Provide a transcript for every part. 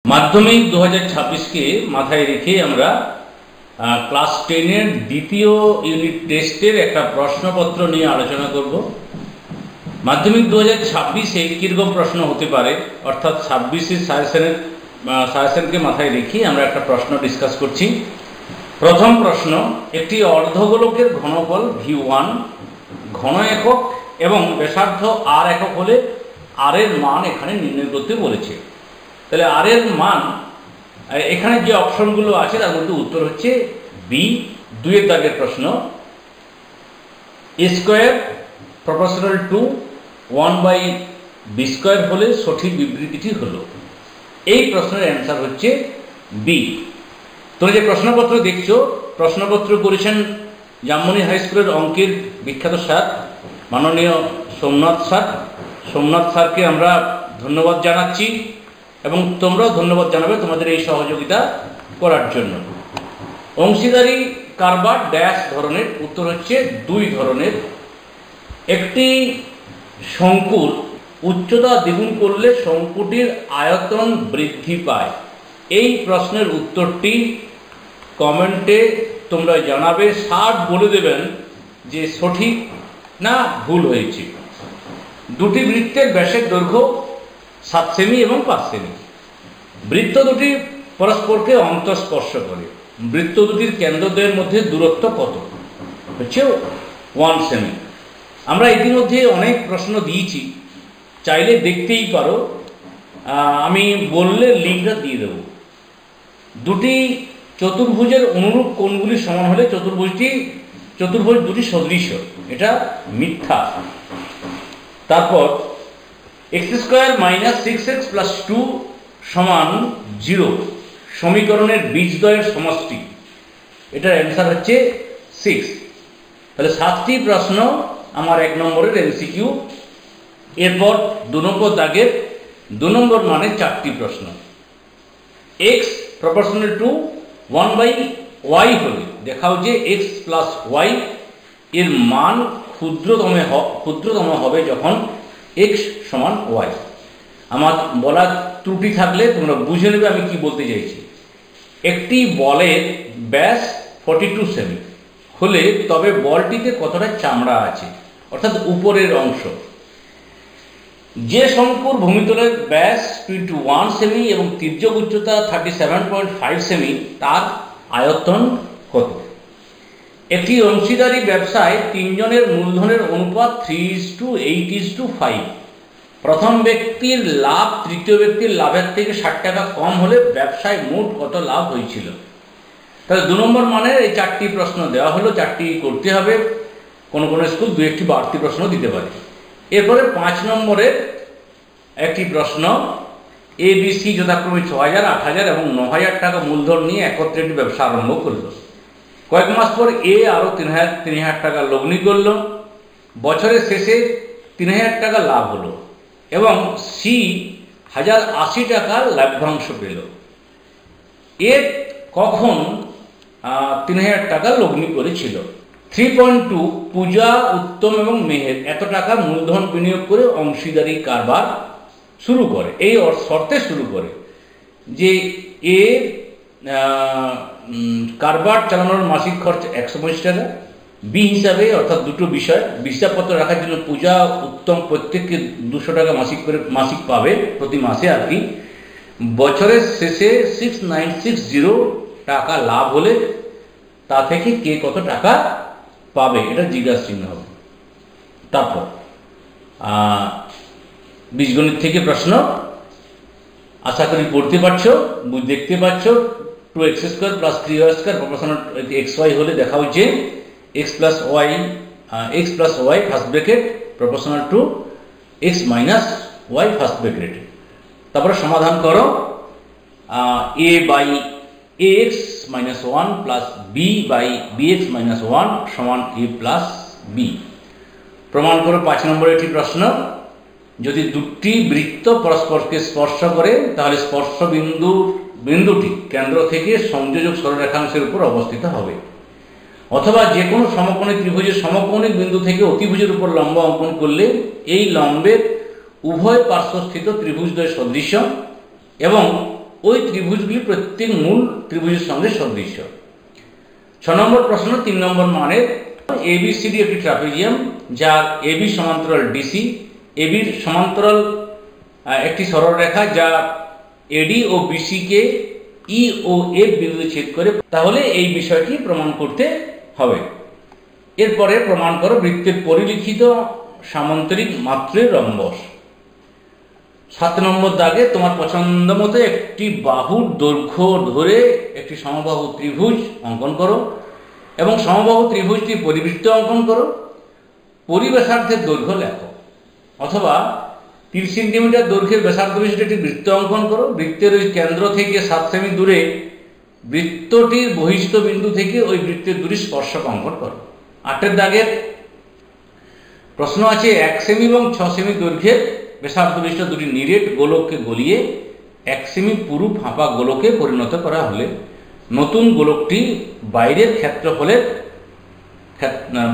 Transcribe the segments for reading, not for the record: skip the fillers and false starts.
মাধ্যমিক 2026 কে মাথায় রেখে আমরা ক্লাস 10 এর দ্বিতীয় ইউনিট টেস্টের একটা প্রশ্নপত্র নিয়ে আলোচনা করব। মাধ্যমিক 2026 এ কিরকম প্রশ্ন হতে পারে, অর্থাৎ 26 এর সাজেশনকে মাথায় রেখে আমরা একটা প্রশ্ন ডিসকাস করছি। প্রথম প্রশ্ন, একটি অর্ধগোলকের ঘনফল v1 ঘন একক এবং ব্যাসার্ধ r একক হলে r এর মান এখানে নির্ণয় করতে বলেছে। তাহলে r এর মান, এখানে যে অপশনগুলো আছে তার মধ্যে উত্তর হচ্ছে বি। 2 এর দাগের প্রশ্ন, a square proportional to 1/b square হলে সঠিক বিবৃতিটি হলো। এই প্রশ্নের অ্যান্সার হচ্ছে বি। তোমরা যে প্রশ্নপত্র দেখছো, প্রশ্নপত্র করেছেন জামমনি হাই স্কুলের অঙ্কের বিখ্যাত স্যার মাননীয় সোমনাথ স্যার। সোমনাথ স্যারকে আমরা ধন্যবাদ জানাচ্ছি এবং তোমরাও ধন্যবাদ জানাবে তোমাদের এই সহযোগিতা করার জন্য। অংশীদারি কারবার ড্যাশ ধরনের, উত্তর হচ্ছে 2 ধরনের। একটি শঙ্কুর উচ্চতা দ্বিগুণ করলে শঙ্কুটির আয়তন বৃদ্ধি পায়। এই প্রশ্নের উত্তরটি কমেন্টে তোমরা জানাবে, 60 বলে দেবেন যে সঠিক না ভুল হয়েছে। দুটি বৃত্তের ব্যাসের দৈর্ঘ্য 7 সেমি এবং 5 সেমি। বৃত্ত দুটি পরস্পরকে অন্তঃস্পর্শ করে। বৃত্ত দুটির কেন্দ্রদ্বয়ের মধ্যে দূরত্ব কত? হচ্ছে 1 সেমি। আমরা ইতিমধ্যে অনেক প্রশ্ন দিয়েছি, চাইলে দেখতেই পারো, আমি বললে লিঙ্কটা দিয়ে দেব। দুটি চতুর্ভুজের অনুরূপ কোণগুলি সমান হলে চতুর্ভুজ দুটি সদৃশ্য, এটা মিথ্যা। তারপর x² - 6x + 2 = 0 সমীকরণের বীজদ্বয়ের সমষ্টি, এটার অ্যান্সার হচ্ছে 6। তাহলে 7টি প্রশ্ন আমার 1 নম্বরের এমসিকিউ। এরপর 2 নম্বর দাগের 2 নম্বর মানে 4টি প্রশ্ন। x প্রপোর্শনাল টু 1/y হলে দেখাও যে x + y এর মান ক্ষুদ্রতম হবে যখন x = y। আমার বলার ত্রুটি থাকলে তোমরা বুঝে নেবে আমি কি বলতে চাইছি। একটি বলের ব্যাস 42 সেমি হলে তবে বলটিতে কতটা চামড়া আছে, অর্থাৎ উপরের অংশ। যে শঙ্কুর ভূমিতলের ব্যাস 21 সেমি এবং তির্যক উচ্চতা 37.5 সেমি, তার আয়তন কত? একটি অংশীদারি ব্যবসায় 3 জনের মূলধনের অনুপাত 3:8:5। প্রথম ব্যক্তির লাভ তৃতীয় ব্যক্তির লাভের থেকে 60 টাকা কম হলে ব্যবসায় মোট কত লাভ হয়েছিল? তাহলে 2 নম্বর মানের এই 4টি প্রশ্ন দেওয়া হলো, 4টি করতে হবে। কোন স্কুল 2-1টি বাড়তি প্রশ্ন দিতে পারে। এরপরে 5 নম্বরের একটি প্রশ্ন, ABC যথাক্রমে 6,000, 8,000 এবং 9,000 টাকা মূলধন নিয়ে একত্রে একটি ব্যবসা আরম্ভ করলো। কয়েক মাস পর A আরও 3,000 টাকা লগ্নি করলো। বছরের শেষে 3,000 টাকা লাভ হলো এবং C 1,080 টাকার লাভ্যাংশ পেল। এর কখন 3,000 টাকা লগ্নি করেছিল? 3.2 পূজা, উত্তম এবং মেহের এত টাকা মূলধন বিনিয়োগ করে অংশীদারি কারবার শুরু করে। এই শর্তে শুরু করে যে এ কারবার চালানোর মাসিক খরচ 150 টাকা। বি হিসাবে, অর্থাৎ দুটো বিষয়, হিসাবপত্র রাখার জন্য পূজা, উত্তম প্রত্যেককে 200 টাকা মাসিক পাবে প্রতি মাসে আর কি। বছরের শেষে 6960 টাকা লাভ হলে তা থেকে কে কত টাকা পাবে, এটা জিজ্ঞাসা চিহ্ন হবে। তারপর বীজগণিত থেকে প্রশ্ন, আশা করি পড়তে পারছো, দেখতে পাচ্ছ। 2x² + 3y² প্রপোর্শনাল xy হলে দেখা হচ্ছে x + y first bracket proportional to x - y first bracket. তারপরে সমাধান করো। a/ax - 1 + b/bx - 1 = a + b। প্রমাণ করো 5 নম্বরের একটি প্রশ্ন, যদি দুটি বৃত্ত পরস্পরকে স্পর্শ করে তাহলে স্পর্শ বিন্দুটি কেন্দ্র থেকে সংযোজক সরলরেখাংশের উপর অবস্থিত হবে। অথবা যে কোনো সমকোণী ত্রিভুজের সমকৌণিক বিন্দু থেকে অতিভুজের উপর লম্ব অঙ্কন করলে এই লম্বের উভয় পার্শ্বস্থিত ত্রিভুজদ্বয় সদৃশ্য এবং ওই ত্রিভুজগুলি প্রত্যেক মূল ত্রিভুজের সঙ্গে সদৃশ্য। 6 নম্বর প্রশ্ন 3 নম্বর মানের, ABCD একটি ট্রাপিজিয়াম যার AB সমান্তরাল DC, ABর সমান্তরাল একটি সরলরেখা যা AD ও BC কে E ও F বিন্দুতে ছেদ করে, তাহলে এই বিষয়টি প্রমাণ করতে হবে। এরপরে প্রমাণ করো বৃত্তের পরিলিখিত সামান্তরিক মাত্রের রম্বস। 7 নম্বর দাগে তোমার পছন্দ মতো একটি বাহুর দৈর্ঘ্য ধরে একটি সমবাহু ত্রিভুজ অঙ্কন করো এবং সমবাহু ত্রিভুজটি পরিবৃত্ত অঙ্কন করো। পরিব্যাসার্ধের দৈর্ঘ্য লেখো, অথবা 30 সেন্টিমিটার দৈর্ঘ্যের ব্যাসার্ধ বিশিষ্ট একটি বৃত্ত অঙ্কন করো। বৃত্তের ওই কেন্দ্র থেকে 7 সেমি দূরে বৃত্তটির বহিস্থ বিন্দু থেকে ওই বৃত্তের দূরে স্পর্শক অঙ্কন করো। 8 দাগের প্রশ্ন আছে 1 সেমি এবং 6 সেমি দৈর্ঘ্যের ব্যাসার্ধ বিশিষ্ট দুটি নিরেট গোলককে গলিয়ে 1 সেমি পুরু ফাঁপা গোলকে পরিণত করা হলে নতুন গোলকটি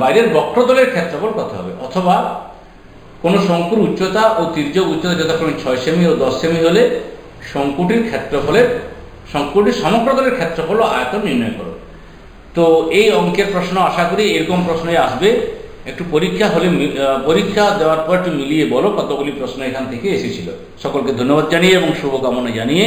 বাইরের বক্রতলের ক্ষেত্রফল কত হবে? অথবা কোন শঙ্কুর উচ্চতা ও তির্যক উচ্চতা যথাক্রমে 6 সেমি ও 10 সেমি হলে শঙ্কুটির সমগ্রতলের ক্ষেত্রফল ও আয়তন নির্ণয় করো। তো এই অঙ্কের প্রশ্ন আশা করি এরকম প্রশ্নই আসবে। একটু পরীক্ষা দেওয়ার পর একটু মিলিয়ে বলো কতগুলি প্রশ্ন এখান থেকে এসেছিল। সকলকে ধন্যবাদ জানিয়ে এবং শুভকামনা জানিয়ে